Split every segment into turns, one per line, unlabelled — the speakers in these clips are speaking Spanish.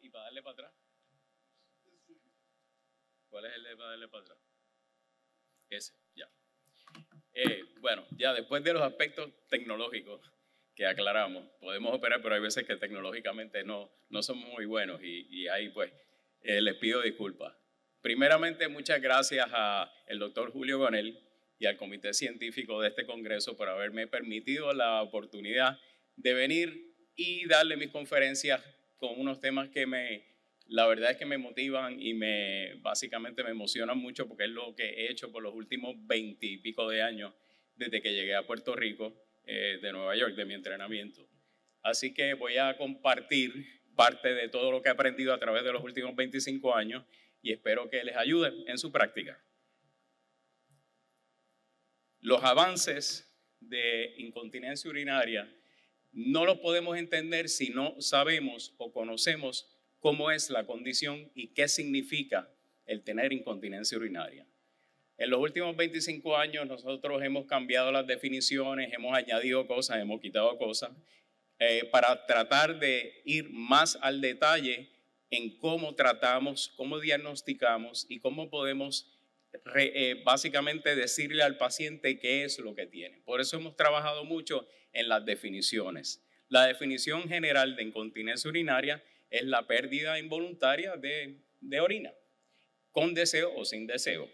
¿Y para darle para atrás? ¿Cuál es el de para darle para atrás? Ese, ya. Bueno, ya después de los aspectos tecnológicos que aclaramos, podemos operar, pero hay veces que tecnológicamente no somos muy buenos y ahí pues les pido disculpas. Primeramente, muchas gracias al doctor Julio Gonel y al comité científico de este congreso por haberme permitido la oportunidad de venir y darle mis conferencias con unos temas que la verdad es que me motivan y básicamente me emocionan mucho porque es lo que he hecho por los últimos 20 y pico de años desde que llegué a Puerto Rico de Nueva York, de mi entrenamiento. Así que voy a compartir parte de todo lo que he aprendido a través de los últimos 25 años y espero que les ayude en su práctica. Los avances de incontinencia urinaria no los podemos entender si no sabemos o conocemos cómo es la condición y qué significa el tener incontinencia urinaria. En los últimos 25 años nosotros hemos cambiado las definiciones, hemos añadido cosas, hemos quitado cosas, para tratar de ir más al detalle en cómo tratamos, cómo diagnosticamos y cómo podemos básicamente decirle al paciente qué es lo que tiene. Por eso hemos trabajado mucho en las definiciones. La definición general de incontinencia urinaria es la pérdida involuntaria de orina, con deseo o sin deseo.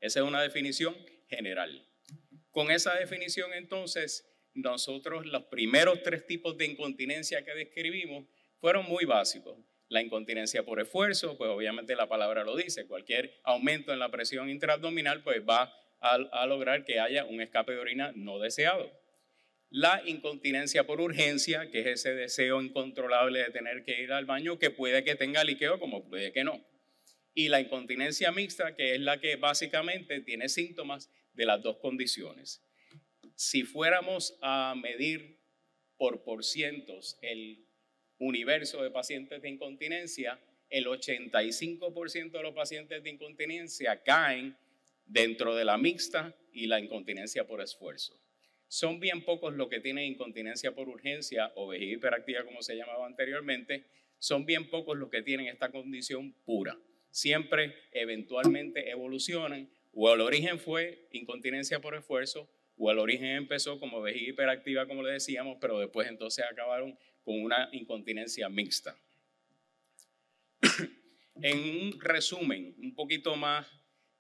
Esa es una definición general. Con esa definición, entonces, nosotros los primeros 3 tipos de incontinencia que describimos fueron muy básicos. La incontinencia por esfuerzo, pues obviamente la palabra lo dice, cualquier aumento en la presión intraabdominal pues va a lograr que haya un escape de orina no deseado. La incontinencia por urgencia, que es ese deseo incontrolable de tener que ir al baño, que puede que tenga liqueo como puede que no. Y la incontinencia mixta, que es la que básicamente tiene síntomas de las dos condiciones. Si fuéramos a medir por cientos el universo de pacientes de incontinencia, el 85% de los pacientes de incontinencia caen dentro de la mixta y la incontinencia por esfuerzo. Son bien pocos los que tienen incontinencia por urgencia o vejiga hiperactiva, como se llamaba anteriormente. Son bien pocos los que tienen esta condición pura. Siempre eventualmente evolucionan, o el origen fue incontinencia por esfuerzo, o el origen empezó como vejiga hiperactiva, como le decíamos, pero después entonces acabaron con una incontinencia mixta. En un resumen un poquito más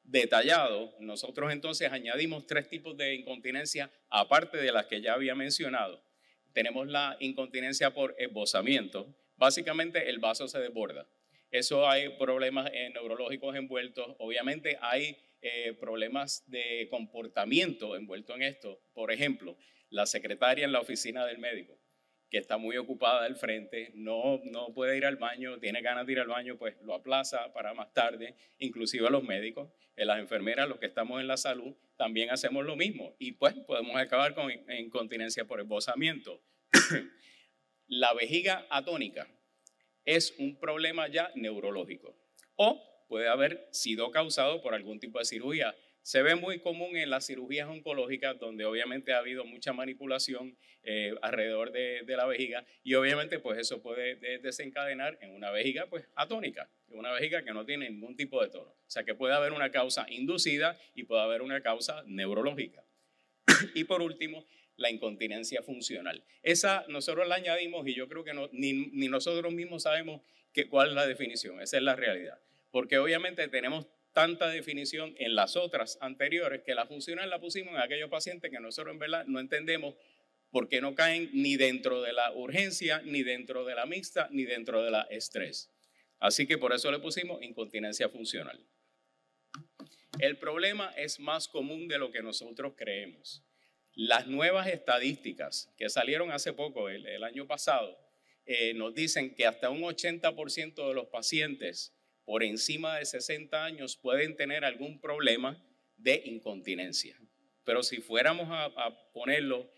detallado, nosotros entonces añadimos 3 tipos de incontinencia aparte de las que ya había mencionado. Tenemos la incontinencia por esbozamiento. Básicamente el vaso se desborda. Eso hay problemas neurológicos envueltos. Obviamente hay problemas de comportamiento envueltos en esto. Por ejemplo, la secretaria en la oficina del médico, que está muy ocupada al frente, no puede ir al baño, tiene ganas de ir al baño, pues lo aplaza para más tarde, inclusive a los médicos, las enfermeras, los que estamos en la salud, también hacemos lo mismo y pues podemos acabar con incontinencia por esbozamiento. La vejiga atónica es un problema ya neurológico o puede haber sido causado por algún tipo de cirugía. Se ve muy común en las cirugías oncológicas donde obviamente ha habido mucha manipulación alrededor de la vejiga y obviamente pues eso puede desencadenar en una vejiga pues atónica, una vejiga que no tiene ningún tipo de tono. O sea que puede haber una causa inducida y puede haber una causa neurológica. Y por último, la incontinencia funcional. Esa nosotros la añadimos y yo creo que ni nosotros mismos sabemos cuál es la definición, esa es la realidad. Porque obviamente tenemos tanta definición en las otras anteriores que la funcional la pusimos en aquellos pacientes que nosotros en verdad no entendemos por qué no caen ni dentro de la urgencia, ni dentro de la mixta, ni dentro de la estrés. Así que por eso le pusimos incontinencia funcional. El problema es más común de lo que nosotros creemos. Las nuevas estadísticas que salieron hace poco, el año pasado, nos dicen que hasta un 80% de los pacientes por encima de 60 años pueden tener algún problema de incontinencia. Pero si fuéramos a ponerlo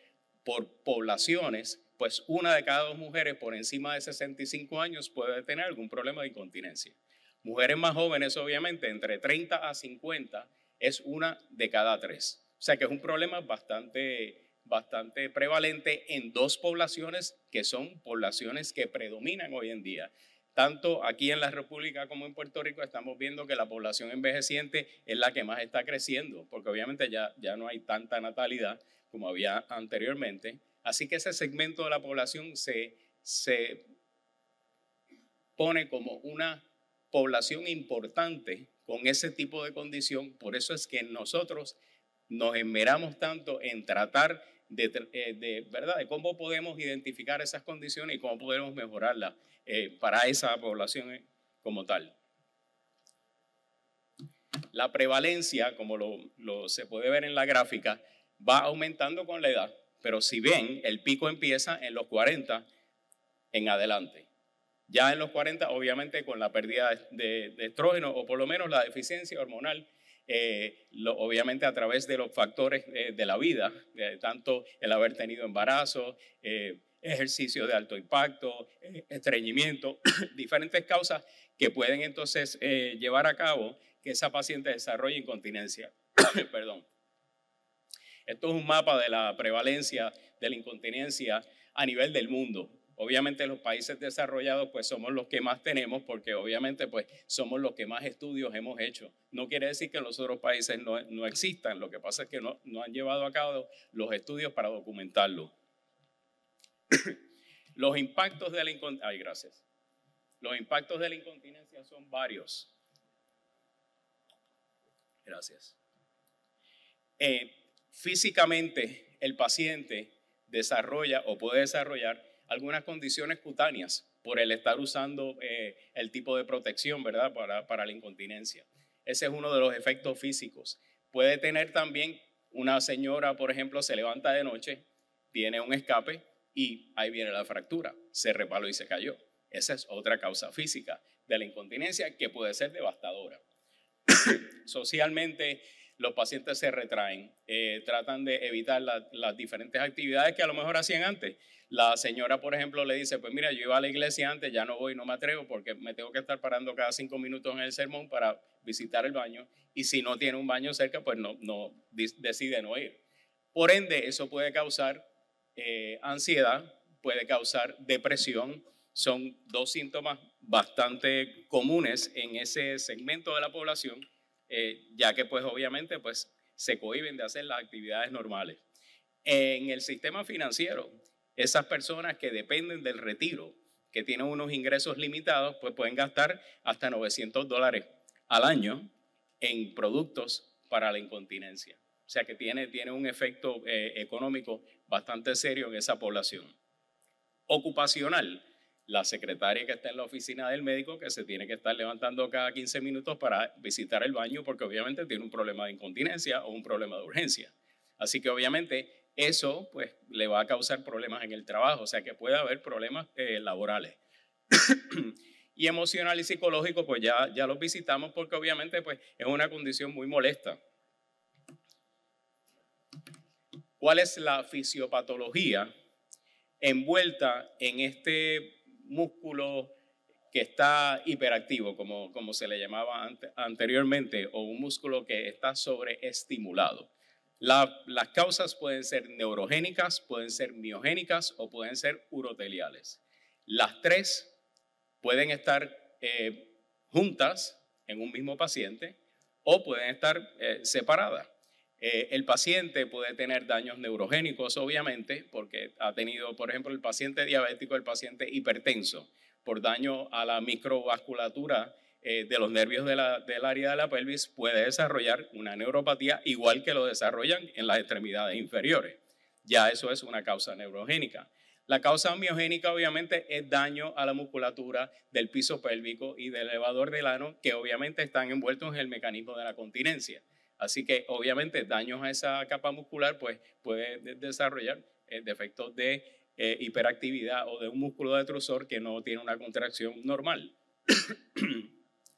por poblaciones, pues 1 de cada 2 mujeres por encima de 65 años puede tener algún problema de incontinencia. Mujeres más jóvenes, obviamente, entre 30 a 50, es 1 de cada 3. O sea que es un problema bastante bastante prevalente en dos poblaciones que son poblaciones que predominan hoy en día. Tanto aquí en la República como en Puerto Rico estamos viendo que la población envejeciente es la que más está creciendo, porque obviamente ya no hay tanta natalidad como había anteriormente. Así que ese segmento de la población se pone como una población importante con ese tipo de condición. Por eso es que nosotros nos esmeramos tanto en tratar ¿verdad?, de cómo podemos identificar esas condiciones y cómo podemos mejorarlas para esa población como tal. La prevalencia, como se puede ver en la gráfica, va aumentando con la edad, pero si ven, el pico empieza en los 40 en adelante. Ya en los 40, obviamente, con la pérdida de estrógeno o por lo menos la deficiencia hormonal, obviamente a través de los factores de la vida, tanto el haber tenido embarazo, ejercicio de alto impacto, estreñimiento, diferentes causas que pueden entonces llevar a cabo que esa paciente desarrolle incontinencia. Perdón. Esto es un mapa de la prevalencia de la incontinencia a nivel del mundo. Obviamente los países desarrollados pues somos los que más tenemos porque obviamente pues somos los que más estudios hemos hecho. No quiere decir que en los otros países no existan, lo que pasa es que no han llevado a cabo los estudios para documentarlo. Los impactos de la incontinencia, gracias. Los impactos de la incontinencia son varios. Gracias. Físicamente el paciente desarrolla o puede desarrollar algunas condiciones cutáneas por el estar usando el tipo de protección, ¿verdad?, para la incontinencia. Ese es uno de los efectos físicos. Puede tener también una señora, por ejemplo, se levanta de noche, tiene un escape y ahí viene la fractura, se resbaló y se cayó. Esa es otra causa física de la incontinencia que puede ser devastadora. Socialmente, los pacientes se retraen, tratan de evitar las diferentes actividades que a lo mejor hacían antes. La señora, por ejemplo, le dice, pues mira, yo iba a la iglesia antes, ya no voy, no me atrevo porque me tengo que estar parando cada 5 minutos en el sermón para visitar el baño y si no tiene un baño cerca, pues decide no ir. Por ende, eso puede causar ansiedad, puede causar depresión. Son dos síntomas bastante comunes en ese segmento de la población, ya que pues obviamente pues se cohíben de hacer las actividades normales. En el sistema financiero, esas personas que dependen del retiro, que tienen unos ingresos limitados, pues pueden gastar hasta $900 al año en productos para la incontinencia. O sea que tiene un efecto económico bastante serio en esa población. Ocupacional. La secretaria que está en la oficina del médico que se tiene que estar levantando cada 15 minutos para visitar el baño porque obviamente tiene un problema de incontinencia o un problema de urgencia. Así que obviamente eso pues le va a causar problemas en el trabajo, o sea que puede haber problemas laborales. Y emocional y psicológico pues ya los visitamos porque obviamente pues es una condición muy molesta. ¿Cuál es la fisiopatología envuelta en este músculo que está hiperactivo, como se le llamaba anteriormente, o un músculo que está sobreestimulado? Las causas pueden ser neurogénicas, pueden ser miogénicas o pueden ser uroteliales. Las tres pueden estar juntas en un mismo paciente o pueden estar separadas. El paciente puede tener daños neurogénicos, obviamente, porque ha tenido, por ejemplo, el paciente diabético, el paciente hipertenso, por daño a la microvasculatura de los nervios del área de la pelvis, puede desarrollar una neuropatía igual que lo desarrollan en las extremidades inferiores. Ya eso es una causa neurogénica. La causa miogénica, obviamente, es daño a la musculatura del piso pélvico y del elevador del ano, que obviamente están envueltos en el mecanismo de la continencia. Así que obviamente daños a esa capa muscular pues puede desarrollar defectos de hiperactividad o de un músculo detrusor que no tiene una contracción normal.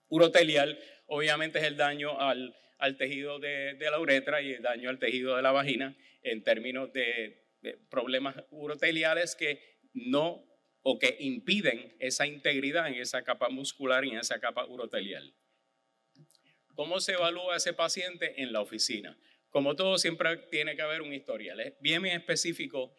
Urotelial obviamente es el daño al tejido de la uretra y el daño al tejido de la vagina en términos de problemas uroteliales que no o que impiden esa integridad en esa capa muscular y en esa capa urotelial. ¿Cómo se evalúa a ese paciente en la oficina? Como todo, siempre tiene que haber un historial. Es bien específico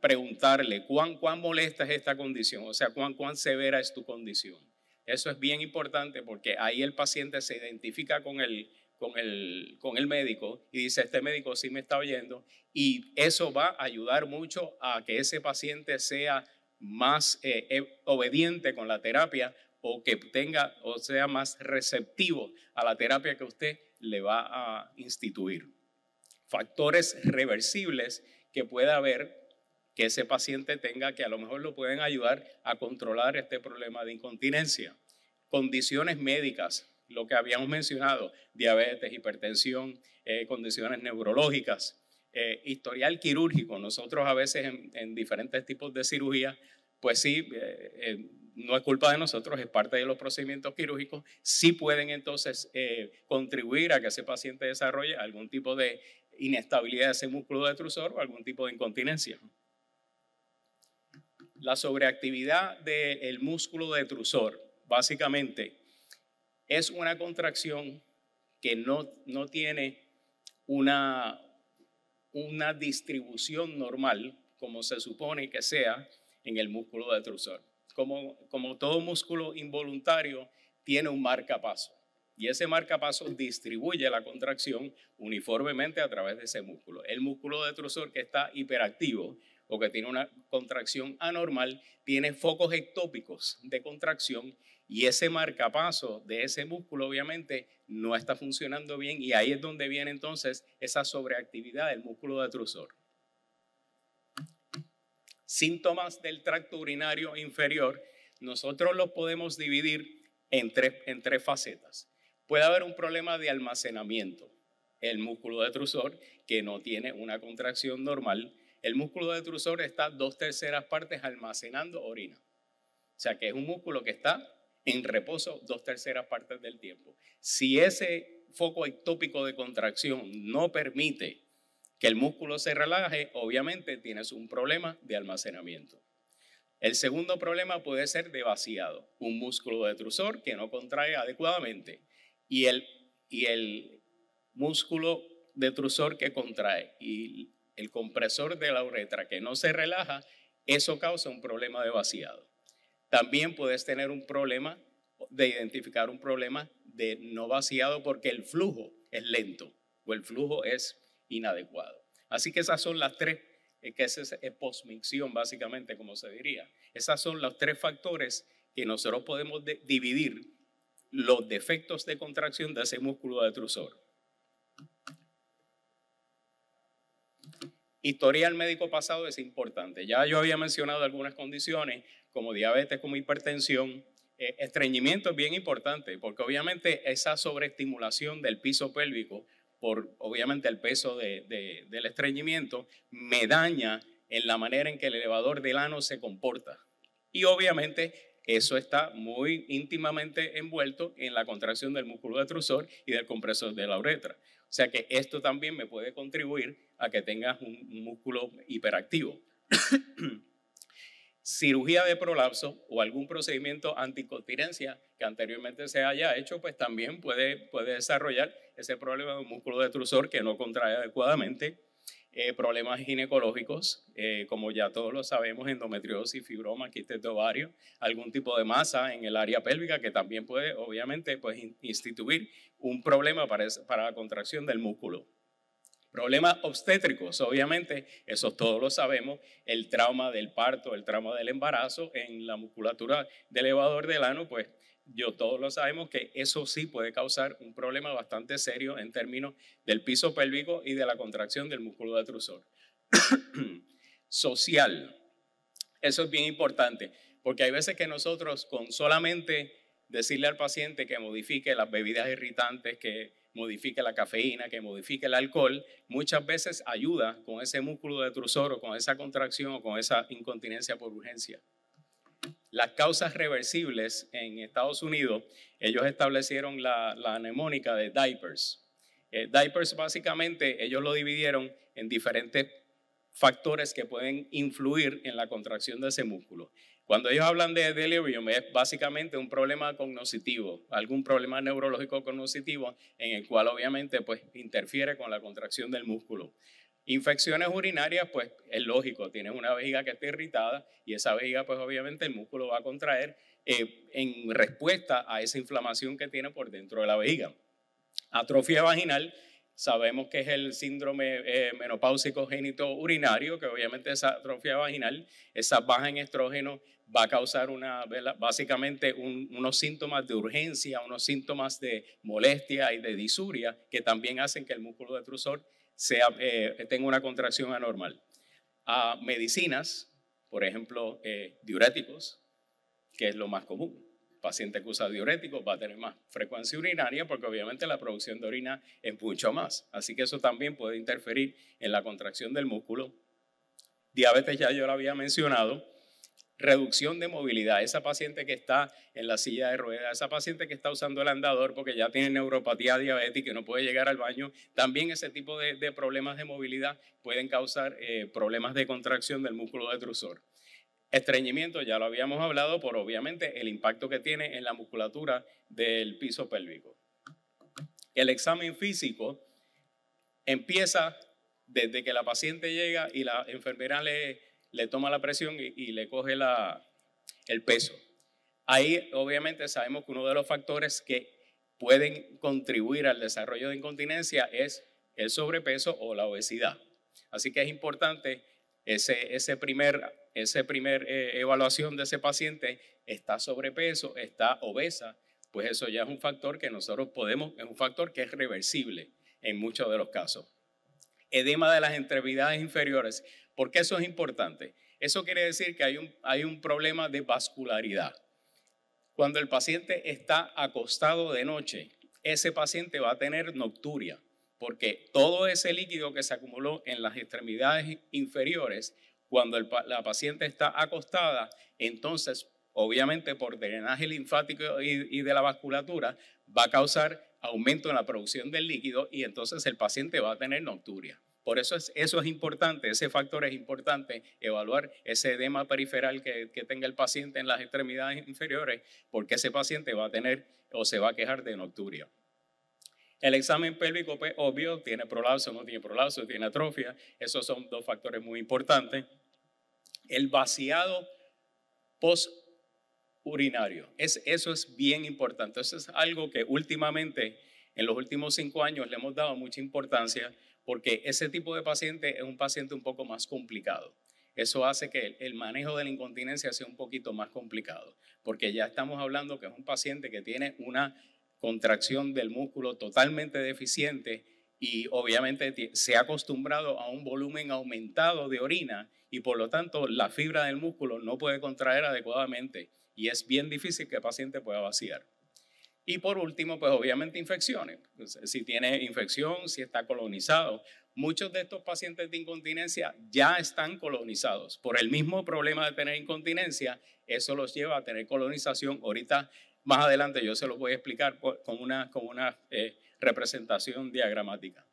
preguntarle cuán molesta es esta condición, o sea, cuán severa es tu condición. Eso es bien importante porque ahí el paciente se identifica con el médico y dice, este médico sí me está oyendo, y eso va a ayudar mucho a que ese paciente sea más obediente con la terapia o que tenga o sea más receptivo a la terapia que usted le va a instituir. Factores reversibles que pueda haber que ese paciente tenga, que a lo mejor lo pueden ayudar a controlar este problema de incontinencia. Condiciones médicas, lo que habíamos mencionado, diabetes, hipertensión, condiciones neurológicas, historial quirúrgico. Nosotros a veces en diferentes tipos de cirugía, pues sí, no es culpa de nosotros, es parte de los procedimientos quirúrgicos, sí pueden entonces contribuir a que ese paciente desarrolle algún tipo de inestabilidad de ese músculo detrusor o algún tipo de incontinencia. La sobreactividad del músculo detrusor, básicamente, es una contracción que no tiene una distribución normal, como se supone que sea en el músculo detrusor. Como todo músculo involuntario, tiene un marcapaso. Y ese marcapaso distribuye la contracción uniformemente a través de ese músculo. El músculo detrusor que está hiperactivo o que tiene una contracción anormal, tiene focos ectópicos de contracción y ese marcapaso de ese músculo obviamente no está funcionando bien y ahí es donde viene entonces esa sobreactividad del músculo detrusor. Síntomas del tracto urinario inferior, nosotros los podemos dividir en tres facetas. Puede haber un problema de almacenamiento, el músculo detrusor que no tiene una contracción normal. El músculo detrusor está 2/3 partes almacenando orina. O sea que es un músculo que está en reposo 2/3 partes del tiempo. Si ese foco ectópico de contracción no permite que el músculo se relaje, obviamente tienes un problema de almacenamiento. El segundo problema puede ser de vaciado, un músculo detrusor que no contrae adecuadamente y el músculo detrusor que contrae y el compresor de la uretra que no se relaja, eso causa un problema de vaciado. También puedes tener un problema de identificar un problema de no vaciado porque el flujo es lento o el flujo es inadecuado. Así que esas son las tres, que es posmicción básicamente, como se diría. Esas son los tres factores que nosotros podemos dividir los defectos de contracción de ese músculo detrusor. Historial médico pasado es importante. Ya yo había mencionado algunas condiciones como diabetes, como hipertensión. Estreñimiento es bien importante porque obviamente esa sobreestimulación del piso pélvico por obviamente el peso del estreñimiento me daña en la manera en que el elevador del ano se comporta. Y obviamente eso está muy íntimamente envuelto en la contracción del músculo detrusor y del compresor de la uretra. O sea que esto también me puede contribuir a que tengas un músculo hiperactivo. Cirugía de prolapso o algún procedimiento anticontinencia que anteriormente se haya hecho, pues también puede desarrollar ese problema de un músculo detrusor que no contrae adecuadamente. Problemas ginecológicos, como ya todos lo sabemos, endometriosis, fibroma, quistes de ovario, algún tipo de masa en el área pélvica que también puede, obviamente, pues, instituir un problema para la contracción del músculo. Problemas obstétricos, obviamente, eso todos lo sabemos, el trauma del parto, el trauma del embarazo en la musculatura del elevador del ano, pues todos lo sabemos que eso sí puede causar un problema bastante serio en términos del piso pélvico y de la contracción del músculo detrusor. Social, eso es bien importante, porque hay veces que nosotros con solamente decirle al paciente que modifique las bebidas irritantes, que modifique la cafeína, que modifique el alcohol, muchas veces ayuda con ese músculo detrusor o con esa contracción o con esa incontinencia por urgencia. Las causas reversibles en Estados Unidos, ellos establecieron la mnemónica de diapers. Diapers básicamente ellos lo dividieron en diferentes factores que pueden influir en la contracción de ese músculo. Cuando ellos hablan de delirium es básicamente un problema cognitivo, algún problema neurológico cognitivo en el cual obviamente pues interfiere con la contracción del músculo. Infecciones urinarias, pues es lógico, tienes una vejiga que está irritada y esa vejiga pues obviamente el músculo va a contraer en respuesta a esa inflamación que tiene por dentro de la vejiga. Atrofia vaginal, sabemos que es el síndrome menopáusico génito urinario, que obviamente esa atrofia vaginal, esa baja en estrógeno va a causar básicamente unos síntomas de urgencia, unos síntomas de molestia y de disuria que también hacen que el músculo detrusor tenga una contracción anormal. Medicinas, por ejemplo, diuréticos, que es lo más común. El paciente que usa diuréticos va a tener más frecuencia urinaria porque obviamente la producción de orina es mucho más. Así que eso también puede interferir en la contracción del músculo. Diabetes ya yo lo había mencionado. Reducción de movilidad. Esa paciente que está en la silla de ruedas, esa paciente que está usando el andador porque ya tiene neuropatía diabética y no puede llegar al baño, también ese tipo de problemas de movilidad pueden causar problemas de contracción del músculo detrusor. Estreñimiento, ya lo habíamos hablado, por obviamente el impacto que tiene en la musculatura del piso pélvico. El examen físico empieza desde que la paciente llega y la enfermera le toma la presión y le coge el peso. Ahí obviamente sabemos que uno de los factores que pueden contribuir al desarrollo de incontinencia es el sobrepeso o la obesidad. Así que es importante ese primer evaluación de ese paciente, está sobrepeso, está obesa, pues eso ya es un factor que nosotros es un factor que es reversible en muchos de los casos. Edema de las extremidades inferiores. ¿Por qué eso es importante? Eso quiere decir que hay un problema de vascularidad. Cuando el paciente está acostado de noche, ese paciente va a tener nocturia, porque todo ese líquido que se acumuló en las extremidades inferiores, cuando la paciente está acostada, entonces, obviamente por drenaje linfático y de la vasculatura, va a causar aumento en la producción del líquido y entonces el paciente va a tener nocturia. Por eso eso es importante, ese factor es importante, evaluar ese edema periferal que tenga el paciente en las extremidades inferiores, porque ese paciente va a tener o se va a quejar de nocturia. El examen pélvico, pues, obvio, tiene prolapso, no tiene prolapso, tiene atrofia, esos son dos factores muy importantes. El vaciado posturinario, eso es bien importante, eso es algo que últimamente, en los últimos 5 años, le hemos dado mucha importancia, porque ese tipo de paciente es un paciente un poco más complicado. Eso hace que el manejo de la incontinencia sea un poquito más complicado, porque ya estamos hablando que es un paciente que tiene una contracción del músculo totalmente deficiente y obviamente se ha acostumbrado a un volumen aumentado de orina y por lo tanto la fibra del músculo no puede contraer adecuadamente y es bien difícil que el paciente pueda vaciar. Y por último, pues obviamente infecciones. Si tiene infección, si está colonizado. Muchos de estos pacientes de incontinencia ya están colonizados. Por el mismo problema de tener incontinencia, eso los lleva a tener colonización. Ahorita, más adelante, yo se los voy a explicar con una representación diagramática.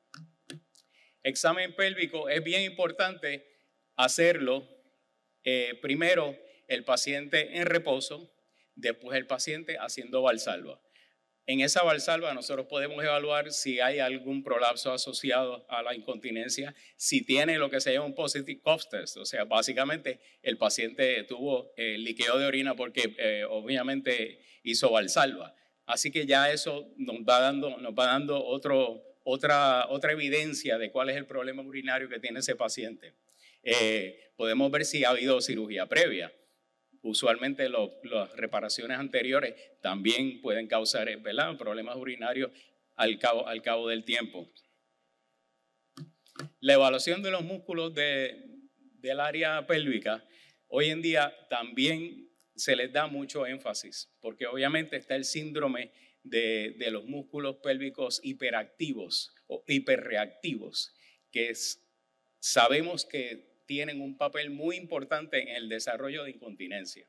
Examen pélvico es bien importante hacerlo. Primero, el paciente en reposo, después el paciente haciendo valsalva. En esa valsalva nosotros podemos evaluar si hay algún prolapso asociado a la incontinencia, si tiene lo que se llama un positive cough test, o sea, básicamente el paciente tuvo liqueo de orina porque obviamente hizo valsalva. Así que ya eso nos va dando otra evidencia de cuál es el problema urinario que tiene ese paciente. Podemos ver si ha habido cirugía previa. Usualmente las reparaciones anteriores también pueden causar problemas urinarios al cabo del tiempo. La evaluación de los músculos del área pélvica, hoy en día también se les da mucho énfasis, porque obviamente está el síndrome de los músculos pélvicos hiperactivos o hiperreactivos, que sabemos que tienen un papel muy importante en el desarrollo de incontinencia.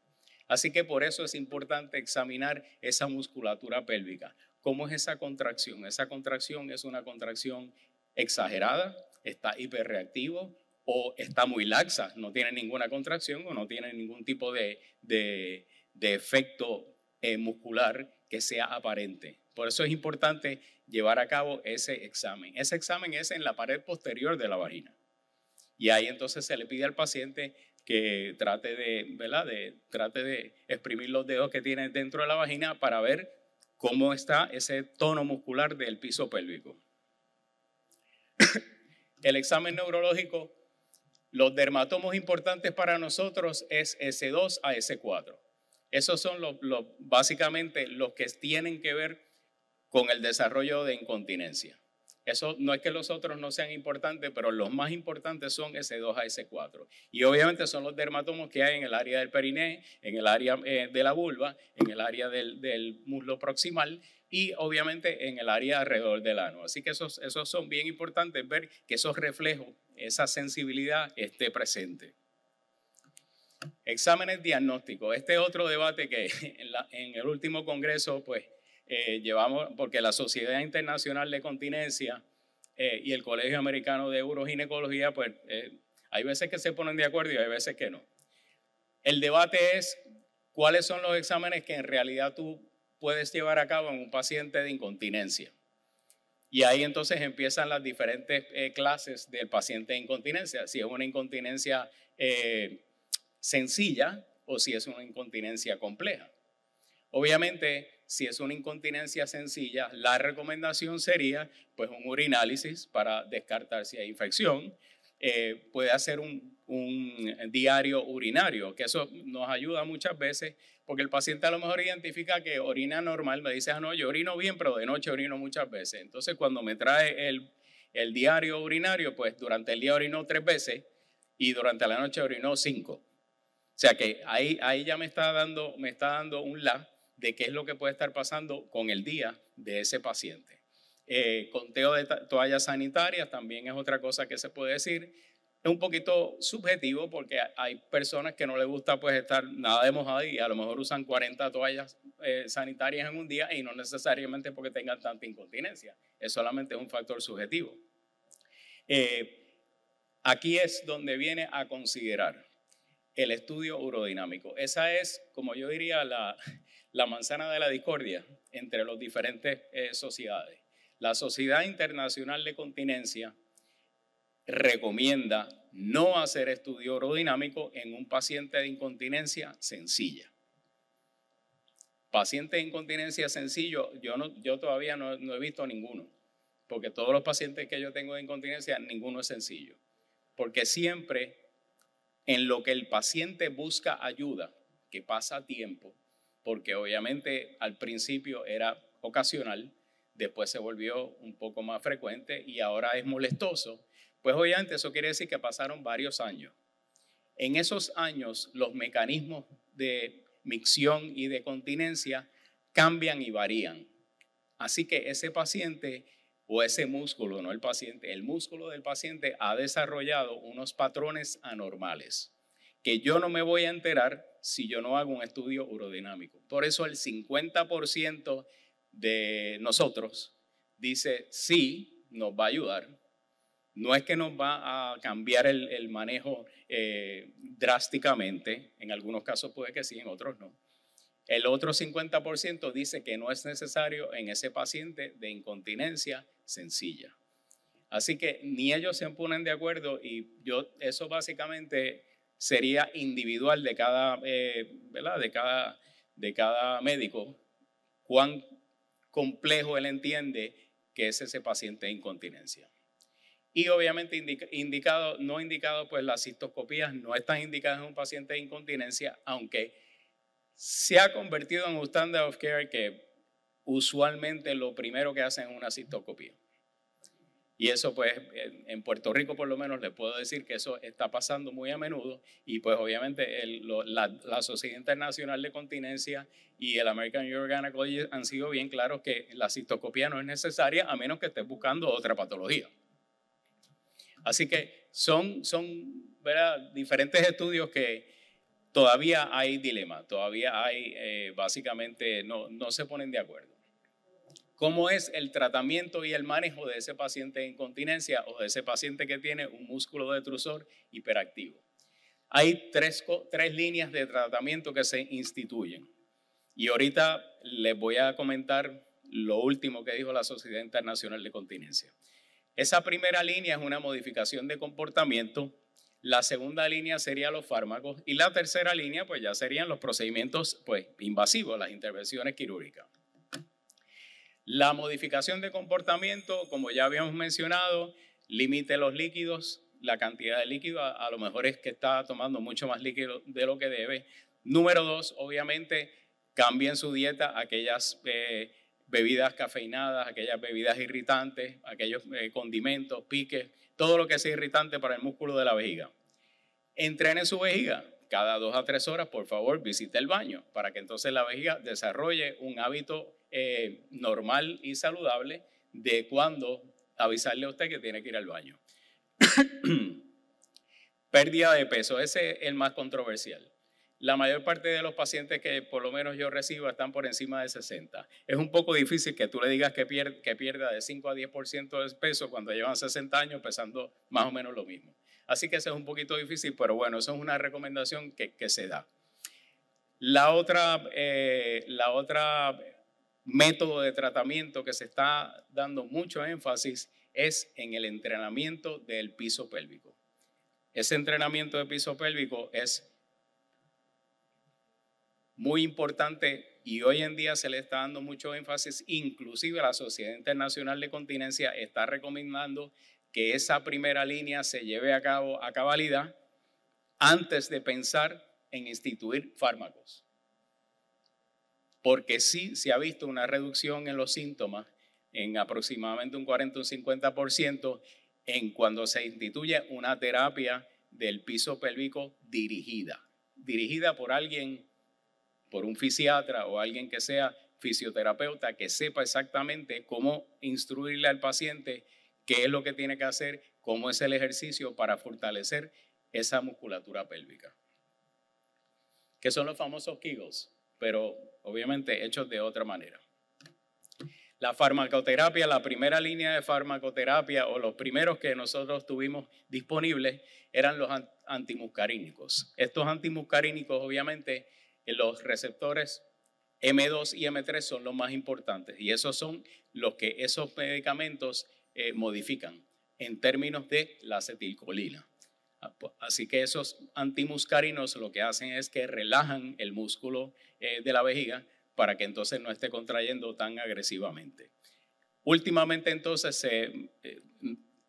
Así que por eso es importante examinar esa musculatura pélvica. ¿Cómo es esa contracción? Esa contracción es una contracción exagerada, está hiperreactivo o está muy laxa, no tiene ninguna contracción o no tiene ningún tipo de efecto muscular que sea aparente. Por eso es importante llevar a cabo ese examen. Ese examen es en la pared posterior de la vagina. Y ahí entonces se le pide al paciente que trate de exprimir los dedos que tiene dentro de la vagina para ver cómo está ese tono muscular del piso pélvico. El examen neurológico, los dermatomos importantes para nosotros es S2 a S4. Esos son básicamente los que tienen que ver con el desarrollo de incontinencia. Eso no es que los otros no sean importantes, pero los más importantes son S2 a S4. Y obviamente son los dermatomos que hay en el área del periné, en el área de la vulva, en el área del muslo proximal y obviamente en el área alrededor del ano. Así que esos son bien importantes, ver que esos reflejos, esa sensibilidad esté presente. Exámenes diagnósticos. Este es otro debate que en el último congreso pues llevamos, porque la Sociedad Internacional de Continencia y el Colegio Americano de Uroginecología, pues hay veces que se ponen de acuerdo y hay veces que no. El debate es cuáles son los exámenes que en realidad tú puedes llevar a cabo en un paciente de incontinencia. Y ahí entonces empiezan las diferentes clases del paciente de incontinencia, si es una incontinencia sencilla o si es una incontinencia compleja. Obviamente, si es una incontinencia sencilla, la recomendación sería pues un urinálisis para descartar si hay infección. Puede hacer un diario urinario, que eso nos ayuda muchas veces porque el paciente a lo mejor identifica que orina normal, me dice, no, yo orino bien, pero de noche orino muchas veces. Entonces, cuando me trae el diario urinario, pues durante el día orinó 3 veces y durante la noche orinó 5. O sea que ahí ya me está dando un la de qué es lo que puede estar pasando con el día de ese paciente. Conteo de toallas sanitarias también es otra cosa que se puede decir. Es un poquito subjetivo porque hay personas que no les gusta pues estar nada de mojada y a lo mejor usan 40 toallas sanitarias en un día y no necesariamente porque tengan tanta incontinencia. Es solamente un factor subjetivo. Aquí es donde viene a considerar el estudio urodinámico. Esa es, como yo diría, la manzana de la discordia entre las diferentes sociedades. La Sociedad Internacional de Continencia recomienda no hacer estudio urodinámico en un paciente de incontinencia sencilla. Paciente de incontinencia sencillo, yo todavía no he visto ninguno, porque todos los pacientes que yo tengo de incontinencia, ninguno es sencillo. Porque siempre en lo que el paciente busca ayuda, que pasa tiempo, porque obviamente al principio era ocasional, después se volvió un poco más frecuente y ahora es molestoso, pues obviamente eso quiere decir que pasaron varios años. En esos años los mecanismos de micción y de continencia cambian y varían. Así que ese paciente o ese músculo, no el paciente, el músculo del paciente ha desarrollado unos patrones anormales que yo no me voy a enterar si yo no hago un estudio urodinámico. Por eso el 50% de nosotros dice sí, nos va a ayudar. No es que nos va a cambiar el manejo drásticamente, en algunos casos puede que sí, en otros no. El otro 50% dice que no es necesario en ese paciente de incontinencia sencilla. Así que ni ellos se ponen de acuerdo y eso básicamente sería individual de cada, ¿verdad? de cada médico, cuán complejo él entiende que es ese paciente de incontinencia. Y obviamente no indicado, pues las cistoscopías no están indicadas en un paciente de incontinencia, aunque se ha convertido en un standard of care que usualmente lo primero que hacen es una cistoscopía. Y eso pues en Puerto Rico por lo menos les puedo decir que eso está pasando muy a menudo y pues obviamente la Sociedad Internacional de Continencia y el American Urogynecology han sido bien claros que la cistoscopía no es necesaria a menos que estés buscando otra patología. Así que son ¿verdad? Diferentes estudios que todavía hay dilema, todavía hay básicamente no se ponen de acuerdo. cómo es el tratamiento y el manejo de ese paciente de incontinencia o de ese paciente que tiene un músculo detrusor hiperactivo. Hay tres líneas de tratamiento que se instituyen. Y ahorita les voy a comentar lo último que dijo la Sociedad Internacional de Continencia. Esa primera línea es una modificación de comportamiento, la segunda línea serían los fármacos y la tercera línea pues ya serían los procedimientos pues, invasivos, las intervenciones quirúrgicas. La modificación de comportamiento, como ya habíamos mencionado, limite los líquidos, la cantidad de líquido, a lo mejor es que está tomando mucho más líquido de lo que debe. Número 2, obviamente, cambien su dieta aquellas bebidas cafeinadas, aquellas bebidas irritantes, aquellos condimentos, piques, todo lo que sea irritante para el músculo de la vejiga. Entrene su vejiga. Cada 2 a 3 horas, por favor, visite el baño para que entonces la vejiga desarrolle un hábito normal y saludable de cuando avisarle a usted que tiene que ir al baño. Pérdida de peso, ese es el más controversial. La mayor parte de los pacientes que por lo menos yo recibo están por encima de 60. Es un poco difícil que tú le digas que pierda de 5 a 10% de peso cuando llevan 60 años pesando más o menos lo mismo. Así que eso es un poquito difícil, pero bueno, eso es una recomendación que se da. La otra método de tratamiento que se está dando mucho énfasis es en el entrenamiento del piso pélvico. Ese entrenamiento de piso pélvico es muy importante y hoy en día se le está dando mucho énfasis, inclusive la Sociedad Internacional de Continencia está recomendando que esa primera línea se lleve a cabo a cabalidad antes de pensar en instituir fármacos. Porque sí se ha visto una reducción en los síntomas en aproximadamente un 40 o un 50% en cuando se instituye una terapia del piso pélvico dirigida por alguien, por un fisiatra o alguien que sea fisioterapeuta, que sepa exactamente cómo instruirle al paciente qué es lo que tiene que hacer, cómo es el ejercicio para fortalecer esa musculatura pélvica. Que son los famosos Kegels, pero obviamente hechos de otra manera. La farmacoterapia, la primera línea de farmacoterapia o los primeros que nosotros tuvimos disponibles eran los antimuscarínicos. Estos antimuscarínicos obviamente los receptores M2 y M3 son los más importantes y esos son los que esos medicamentos modifican en términos de la acetilcolina. Así que esos antimuscarinos lo que hacen es que relajan el músculo de la vejiga para que entonces no esté contrayendo tan agresivamente. Últimamente entonces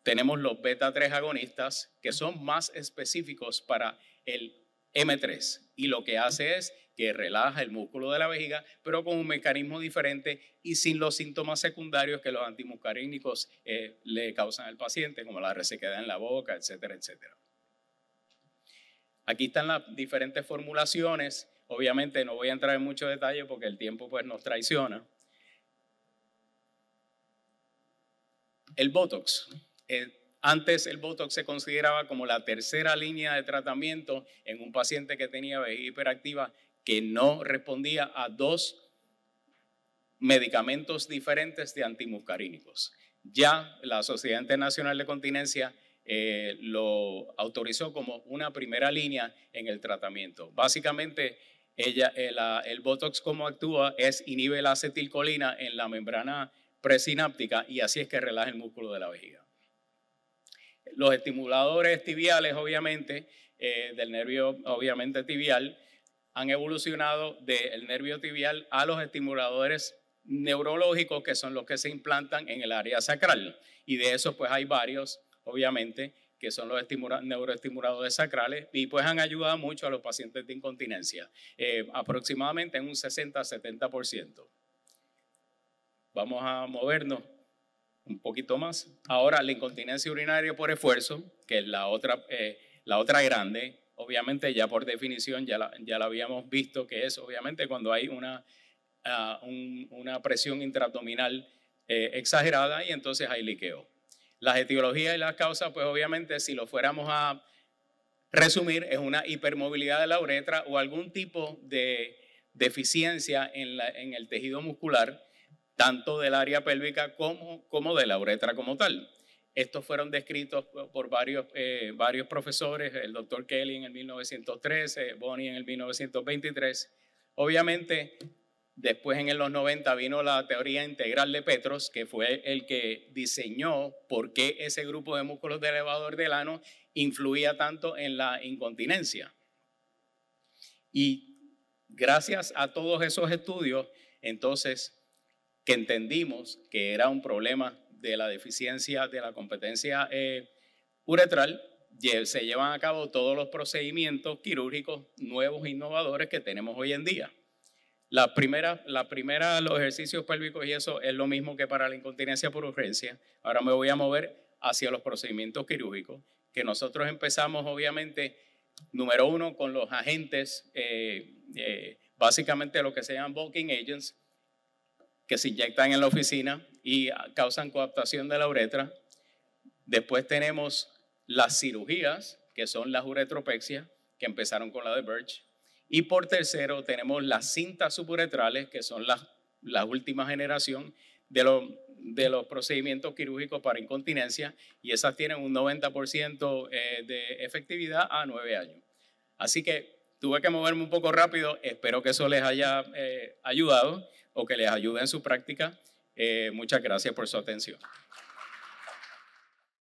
tenemos los beta-3 agonistas que son más específicos para el M3 y lo que hace es que relaja el músculo de la vejiga, pero con un mecanismo diferente y sin los síntomas secundarios que los antimuscarínicos le causan al paciente, como la resequedad en la boca, etcétera, etcétera. Aquí están las diferentes formulaciones. Obviamente no voy a entrar en mucho detalle porque el tiempo pues, nos traiciona. El Botox. Antes el Botox se consideraba como la tercera línea de tratamiento en un paciente que tenía vejiga hiperactiva que no respondía a 2 medicamentos diferentes de antimuscarínicos. Ya la Sociedad Internacional de Continencia lo autorizó como una primera línea en el tratamiento. Básicamente, el Botox como actúa es inhibe la acetilcolina en la membrana presináptica y así es que relaja el músculo de la vejiga. Los estimuladores tibiales, obviamente, del nervio obviamente tibial, han evolucionado del nervio tibial a los estimuladores neurológicos que son los que se implantan en el área sacral. Y de esos pues hay varios, obviamente, que son los neuroestimuladores sacrales y pues han ayudado mucho a los pacientes de incontinencia, aproximadamente en un 60-70%. Vamos a movernos un poquito más. Ahora la incontinencia urinaria por esfuerzo, que es la otra grande, obviamente ya por definición ya la habíamos visto, que es obviamente cuando hay una presión intraabdominal exagerada y entonces hay liqueo. Las etiologías y las causas, pues obviamente si lo fuéramos a resumir, es una hipermovilidad de la uretra o algún tipo de deficiencia en el tejido muscular tanto del área pélvica como de la uretra como tal. Estos fueron descritos por varios profesores, el doctor Kelly en el 1913, Bonney en el 1923. Obviamente, después en los 90 vino la teoría integral de Petros, que fue el que diseñó por qué ese grupo de músculos del elevador del ano influía tanto en la incontinencia. Y gracias a todos esos estudios, entonces, que entendimos que era un problema de la deficiencia de la competencia uretral, se llevan a cabo todos los procedimientos quirúrgicos nuevos e innovadores que tenemos hoy en día. La primera, los ejercicios pélvicos y eso es lo mismo que para la incontinencia por urgencia. Ahora me voy a mover hacia los procedimientos quirúrgicos, que nosotros empezamos obviamente, número uno, con los agentes, básicamente lo que se llaman bulking agents, que se inyectan en la oficina y causan coaptación de la uretra. Después tenemos las cirugías, que son las uretropexia, que empezaron con la de Birch. Y por tercero tenemos las cintas suburetrales, que son la última generación de los procedimientos quirúrgicos para incontinencia, y esas tienen un 90% de efectividad a 9 años. Así que tuve que moverme un poco rápido, espero que eso les haya ayudado o que les ayude en su práctica. Muchas gracias por su atención.